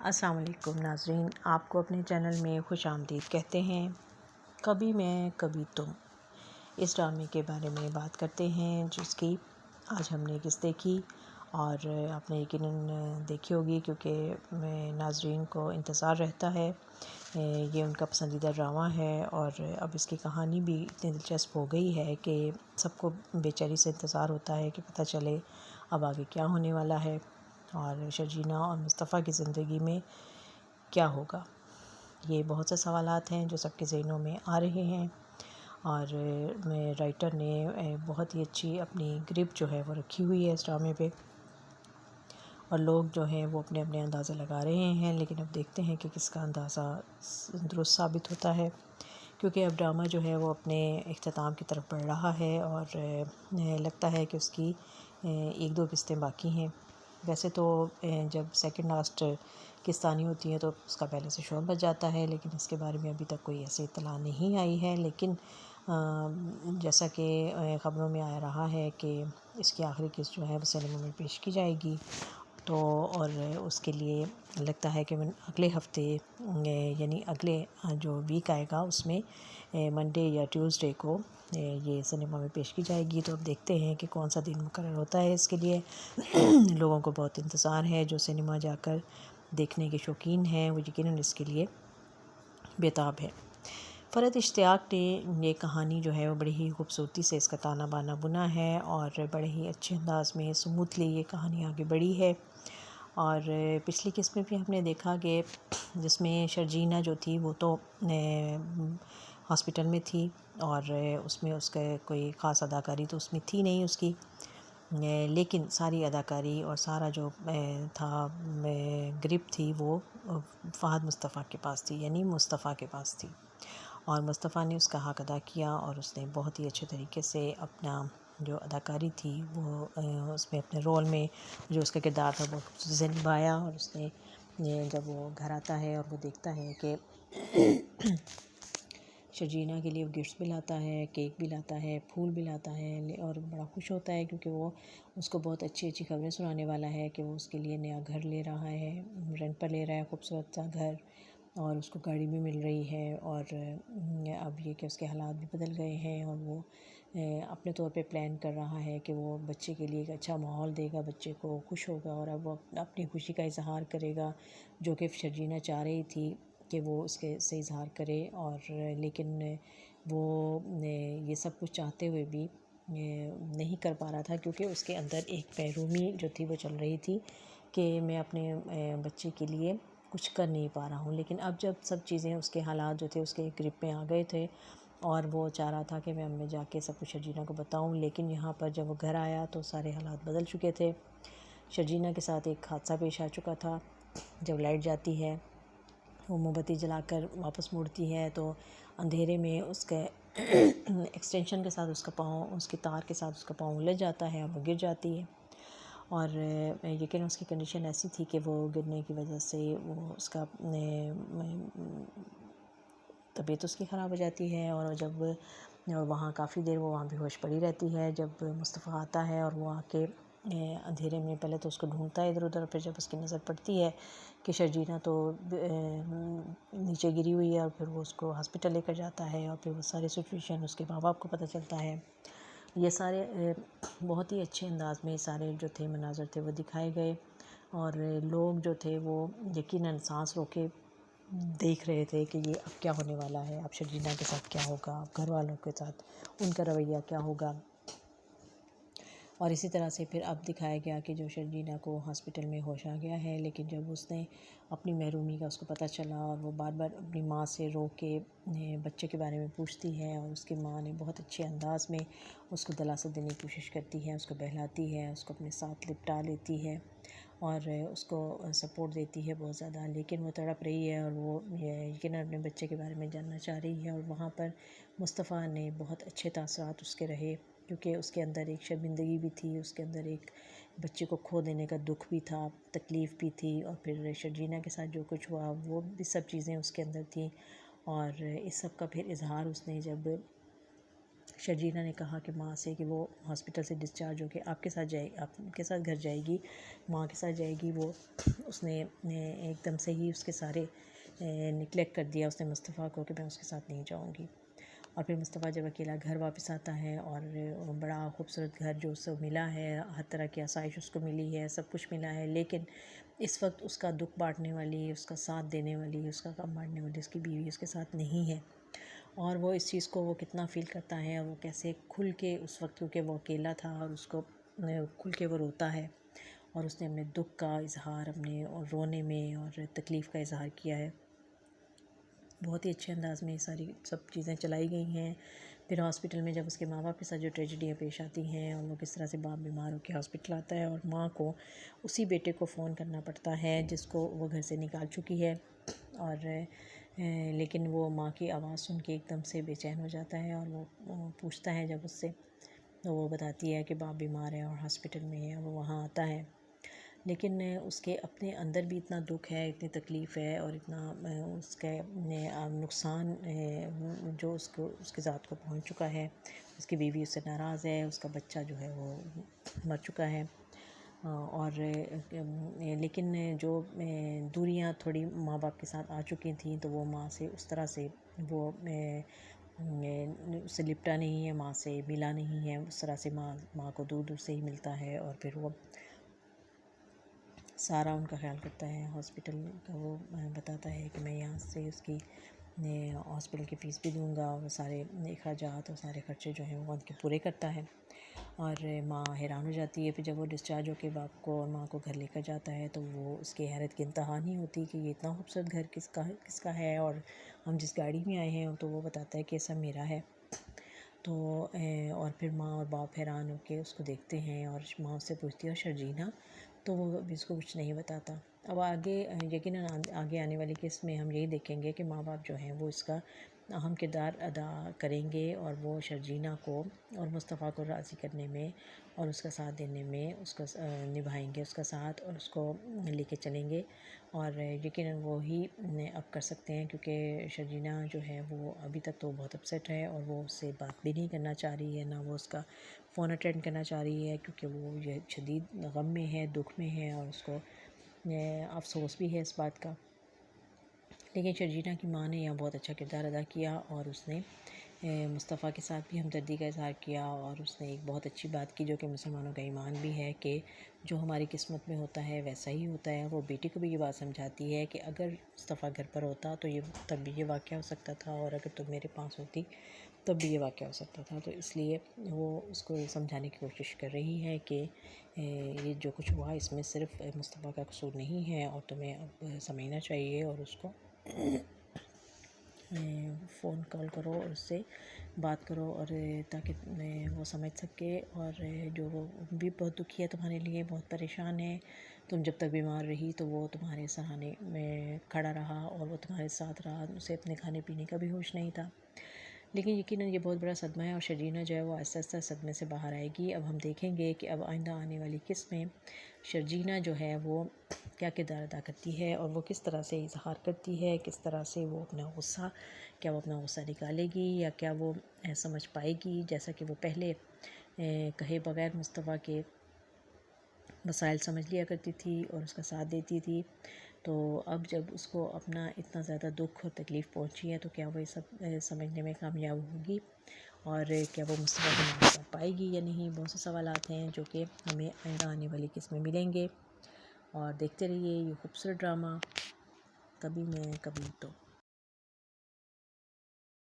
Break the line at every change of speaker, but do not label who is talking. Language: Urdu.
السلام علیکم ناظرین، آپ کو اپنے چینل میں خوش آمدید کہتے ہیں۔ کبھی میں کبھی تم، اس ڈرامے کے بارے میں بات کرتے ہیں جس کی آج ہم نے قسط دیکھی اور آپ نے یقیناً دیکھی ہوگی کیونکہ ناظرین کو انتظار رہتا ہے۔ یہ ان کا پسندیدہ ڈرامہ ہے اور اب اس کی کہانی بھی اتنی دلچسپ ہو گئی ہے کہ سب کو بے چینی سے انتظار ہوتا ہے کہ پتہ چلے اب آگے کیا ہونے والا ہے اور شرجینہ اور مصطفیٰ کی زندگی میں کیا ہوگا۔ یہ بہت سے سوالات ہیں جو سب کے ذہنوں میں آ رہے ہیں اور رائٹر نے بہت ہی اچھی اپنی گرپ جو ہے وہ رکھی ہوئی ہے اس ڈرامے پہ، اور لوگ جو ہیں وہ اپنے اپنے اندازے لگا رہے ہیں، لیکن اب دیکھتے ہیں کہ کس کا اندازہ درست ثابت ہوتا ہے، کیونکہ اب ڈرامہ جو ہے وہ اپنے اختتام کی طرف بڑھ رہا ہے اور لگتا ہے کہ اس کی ایک دو قسطیں باقی ہیں۔ ویسے تو جب سیکنڈ لاسٹ قسط آنی ہوتی ہے تو اس کا پہلے سے شور بچ جاتا ہے، لیکن اس کے بارے میں ابھی تک کوئی ایسی اطلاع نہیں آئی ہے، لیکن جیسا کہ خبروں میں آ رہا ہے کہ اس کی آخری قسط جو ہے وہ سینما میں پیش کی جائے گی، تو اور اس کے لیے لگتا ہے کہ اگلے ہفتے یعنی اگلے جو ویک آئے گا اس میں منڈے یا ٹیوزڈے کو یہ سنیما میں پیش کی جائے گی۔ تو اب دیکھتے ہیں کہ کون سا دن مقرر ہوتا ہے اس کے لیے۔ لوگوں کو بہت انتظار ہے، جو سنیما جا کر دیکھنے کے شوقین ہیں وہ یقیناً اس کے لیے بےتاب ہے۔ فرحت اشتیاق نے یہ کہانی جو ہے وہ بڑی ہی خوبصورتی سے اس کا تانا بانا بنا ہے اور بڑے ہی اچھے انداز میں سموتھلی یہ کہانی آگے بڑھی ہے۔ اور پچھلی قسط میں بھی ہم نے دیکھا کہ جس میں شرجینہ جو تھی وہ تو ہاسپٹل میں تھی اور اس میں اس کا کوئی خاص اداکاری تو اس میں تھی نہیں اس کی، لیکن ساری اداکاری اور سارا جو تھا گرپ تھی وہ فہد مصطفیٰ کے پاس تھی، یعنی مصطفیٰ کے پاس تھی، اور مصطفیٰ نے اس کا حق ادا کیا اور اس نے بہت ہی اچھے طریقے سے اپنا جو اداکاری تھی وہ اس میں اپنے رول میں جو اس کا کردار تھا وہ خوبصورتی سے نبھایا۔ اور اس نے جب وہ گھر آتا ہے اور وہ دیکھتا ہے کہ شرجینہ کے لیے وہ گفٹس بھی لاتا ہے، کیک بھی لاتا ہے، پھول بھی لاتا ہے اور بڑا خوش ہوتا ہے کیونکہ وہ اس کو بہت اچھی اچھی خبریں سنانے والا ہے کہ وہ اس کے لیے نیا گھر لے رہا ہے، رینٹ پر لے رہا ہے خوبصورت سا گھر، اور اس کو گاڑی بھی مل رہی ہے، اور اب یہ کہ اس کے حالات بھی بدل گئے ہیں اور وہ اپنے طور پہ پلان کر رہا ہے کہ وہ بچے کے لیے ایک اچھا ماحول دے گا، بچے کو خوش ہوگا اور اب وہ اپنی خوشی کا اظہار کرے گا، جو کہ شرجینہ چاہ رہی تھی کہ وہ اس کے سے اظہار کرے، اور لیکن وہ یہ سب کچھ چاہتے ہوئے بھی نہیں کر پا رہا تھا، کیونکہ اس کے اندر ایک بیرومی جو تھی وہ چل رہی تھی کہ میں اپنے بچے کے لیے کچھ کر نہیں پا رہا ہوں۔ لیکن اب جب سب چیزیں اس کے حالات جو تھے اس کے گرپ میں آ گئے تھے اور وہ چاہ رہا تھا کہ میں جا کے سب کچھ شرجینہ کو بتاؤں، لیکن یہاں پر جب وہ گھر آیا تو سارے حالات بدل چکے تھے۔ شرجینہ کے ساتھ ایک حادثہ پیش آ چکا تھا۔ جب لائٹ جاتی ہے وہ موم بتی جلا کر واپس مڑتی ہے تو اندھیرے میں اس کے ایکسٹینشن کے ساتھ اس کا پاؤں، اس کی تار کے ساتھ اس کا پاؤں الجھ جاتا ہے اور وہ گر جاتی ہے، اور یقیناً اس کی کنڈیشن ایسی تھی کہ وہ گرنے کی وجہ سے وہ اس کا طبیعت اس کی خراب ہو جاتی ہے، اور جب وہاں کافی دیر وہ وہاں بے ہوش پڑی رہتی ہے۔ جب مصطفیٰ آتا ہے اور وہ آ کے اندھیرے میں پہلے تو اس کو ڈھونڈتا ہے ادھر ادھر، پھر جب اس کی نظر پڑتی ہے کہ شرجینہ تو نیچے گری ہوئی ہے اور پھر وہ اس کو ہاسپٹل لے کر جاتا ہے، اور پھر وہ ساری سچویشن اس کے ماں باپ کو پتہ چلتا ہے۔ یہ سارے بہت ہی اچھے انداز میں سارے جو تھے مناظر تھے وہ دکھائے گئے، اور لوگ جو تھے وہ یقیناً سانس روکے دیکھ رہے تھے کہ یہ اب کیا ہونے والا ہے، اب شرجینہ کے ساتھ کیا ہوگا، اب گھر والوں کے ساتھ ان کا رویہ کیا ہوگا۔ اور اسی طرح سے پھر اب دکھایا گیا کہ جو شرجینہ کو ہاسپٹل میں ہوش آ گیا ہے، لیکن جب اس نے اپنی محرومی کا اس کو پتہ چلا اور وہ بار بار اپنی ماں سے رو کے بچے کے بارے میں پوچھتی ہے، اور اس کی ماں نے بہت اچھے انداز میں اس کو دلاسا دینے کی کوشش کرتی ہے، اس کو بہلاتی ہے، اس کو اپنے ساتھ لپٹا لیتی ہے اور اس کو سپورٹ دیتی ہے بہت زیادہ، لیکن وہ تڑپ رہی ہے اور وہ یقیناً اپنے بچے کے بارے میں جاننا چاہ رہی ہے۔ اور وہاں پر مصطفیٰ نے بہت اچھے تاثرات اس کے رہے، کیونکہ اس کے اندر ایک شرمندگی بھی تھی، اس کے اندر ایک بچے کو کھو دینے کا دکھ بھی تھا، تکلیف بھی تھی، اور پھر شرجینہ کے ساتھ جو کچھ ہوا وہ بھی سب چیزیں اس کے اندر تھیں، اور اس سب کا پھر اظہار اس نے جب شرجینا نے کہا کہ ماں سے کہ وہ ہاسپٹل سے ڈسچارج ہو کے آپ کے ساتھ گھر جائے گی، ماں کے ساتھ جائے گی. وہ اس نے ایک دم سے ہی اس کے سارے نگلیکٹ کر دیا اس نے مصطفیٰ کو کہ میں اس کے ساتھ نہیں جاؤں گی. اور پھر مصطفیٰ جب اکیلا گھر واپس آتا ہے اور بڑا خوبصورت گھر جو اسے ملا ہے، ہر طرح کی آسائش اس کو ملی ہے، سب کچھ ملا ہے، لیکن اس وقت اس کا دکھ بانٹنے والی، اس کا ساتھ دینے والی، اس کا غم بانٹنے والی اس کی بیوی اس کے ساتھ نہیں ہے. اور وہ اس چیز کو وہ کتنا فیل کرتا ہے، اور وہ کیسے کھل کے اس وقت، کیونکہ وہ اکیلا تھا اور اس کو کھل کے وہ روتا ہے، اور اس نے اپنے دکھ کا اظہار اپنے اور رونے میں اور تکلیف کا اظہار کیا ہے. بہت ہی اچھے انداز میں یہ ساری سب چیزیں چلائی گئی ہیں. پھر ہاسپٹل میں جب اس کے ماں باپ کے ساتھ جو ٹریجڈیاں پیش آتی ہیں، اور وہ کس طرح سے باپ بیمار ہو کے ہاسپٹل آتا ہے اور ماں کو اسی بیٹے کو فون کرنا پڑتا ہے جس کو وہ گھر سے نکال چکی ہے، اور لیکن وہ ماں کی آواز سن کے ایک دم سے بے چین ہو جاتا ہے، اور وہ پوچھتا ہے جب اس سے، تو وہ بتاتی ہے کہ باپ بیمار ہے اور ہاسپٹل میں ہے، اور وہ وہاں آتا ہے. لیکن اس کے اپنے اندر بھی اتنا دکھ ہے، اتنی تکلیف ہے، اور اتنا اس کے نقصان جو اس کے ذات کو پہنچ چکا ہے. اس کی بیوی اس سے ناراض ہے، اس کا بچہ جو ہے وہ مر چکا ہے. اور لیکن جو دوریاں تھوڑی ماں باپ کے ساتھ آ چکی تھیں، تو وہ ماں سے اس طرح سے وہ اس سے لپٹا نہیں ہے، ماں سے ملا نہیں ہے. اس طرح سے ماں کو دور دور سے ہی ملتا ہے، اور پھر وہ سارا ان کا خیال کرتا ہے. ہاسپٹل کا وہ بتاتا ہے کہ میں یہاں سے اس کی ہاسپٹل کی فیس بھی دوں گا، اور سارے اخراجات اور سارے خرچے جو ہیں وہ ان کے پورے کرتا ہے. اور ماں حیران ہو جاتی ہے. پھر جب وہ ڈسچارج ہو کے باپ کو اور ماں کو گھر لے کر جاتا ہے، تو وہ اس کی حیرت کی انتہا نہیں ہوتی کہ یہ اتنا خوبصورت گھر کس کا ہے، اور ہم جس گاڑی میں آئے ہیں، تو وہ بتاتا ہے کہ یہ سب میرا ہے. تو اور پھر ماں اور باپ حیران ہو کے اس کو دیکھتے ہیں، اور ماں اس سے پوچھتی ہے شرجینا، تو وہ ابھی اس کو کچھ نہیں بتاتا. اب آگے یقیناً آگے آنے والی قسط میں ہم یہی دیکھیں گے کہ ماں باپ جو ہیں وہ اس کا اہم کردار ادا کریں گے، اور وہ شرجینا کو اور مصطفیٰ کو راضی کرنے میں اور اس کا ساتھ دینے میں اس کا نبھائیں گے اس کا ساتھ، اور اس کو لے کے چلیں گے. اور یقیناً وہی اب کر سکتے ہیں، کیونکہ شرجینا جو ہے وہ ابھی تک تو بہت اپسیٹ ہے، اور وہ اس سے بات بھی نہیں کرنا چاہ رہی ہے، نہ وہ اس کا فون اٹینڈ کرنا چاہ رہی ہے، کیونکہ وہ یہ شدید غم میں ہے، دکھ میں ہے، اور اس کو افسوس بھی ہے اس بات کا. لیکن شرجینا کی ماں نے یہاں بہت اچھا کردار ادا کیا، اور اس نے مصطفیٰ کے ساتھ بھی ہمدردی کا اظہار کیا، اور اس نے ایک بہت اچھی بات کی جو کہ مسلمانوں کا ایمان بھی ہے کہ جو ہماری قسمت میں ہوتا ہے ویسا ہی ہوتا ہے. وہ بیٹی کو بھی یہ بات سمجھاتی ہے کہ اگر مصطفیٰ گھر پر ہوتا تو یہ تب بھی یہ واقعہ ہو سکتا تھا، اور اگر تم میرے پاس ہوتی تب بھی یہ واقعہ ہو سکتا تھا. تو اس لیے وہ اس کو یہ سمجھانے کی کوشش کر رہی ہے کہ یہ جو کچھ ہوا اس میں صرف مصطفیٰ کا قصور نہیں ہے، اور تمہیں اب سمجھنا چاہیے، اور اس کو فون کال کرو اور اس سے بات کرو، اور تاکہ وہ سمجھ سکے. اور جو وہ بھی بہت دکھی ہے تمہارے لیے، بہت پریشان ہے. تم جب تک بیمار رہی تو وہ تمہارے سہانے میں کھڑا رہا، اور وہ تمہارے ساتھ رہا، اسے اپنے کھانے پینے کا بھی ہوش نہیں تھا. لیکن یقیناً یہ بہت بڑا صدمہ ہے، اور شرجینا جو ہے وہ آہستہ آہستہ صدمے سے باہر آئے گی. اب ہم دیکھیں گے کہ اب آئندہ آنے والی قسط میں شرجینا جو ہے وہ کیا کردار ادا کرتی ہے، اور وہ کس طرح سے اظہار کرتی ہے، کس طرح سے وہ اپنا غصہ، کیا وہ اپنا غصہ نکالے گی، یا کیا وہ سمجھ پائے گی جیسا کہ وہ پہلے کہے بغیر مصطفیٰ کے مسائل سمجھ لیا کرتی تھی اور اس کا ساتھ دیتی تھی. تو اب جب اس کو اپنا اتنا زیادہ دکھ اور تکلیف پہنچی ہے، تو کیا وہ یہ سب سمجھنے میں کامیاب ہوگی، اور کیا وہ مصطفیٰ کو معاف کر پائے گی یا نہیں. بہت سے سوالات ہیں جو کہ ہمیں آئندہ آنے والی قسط میں ملیں گے. اور دیکھتے رہیے یہ خوبصورت ڈرامہ کبھی میں کبھی تو.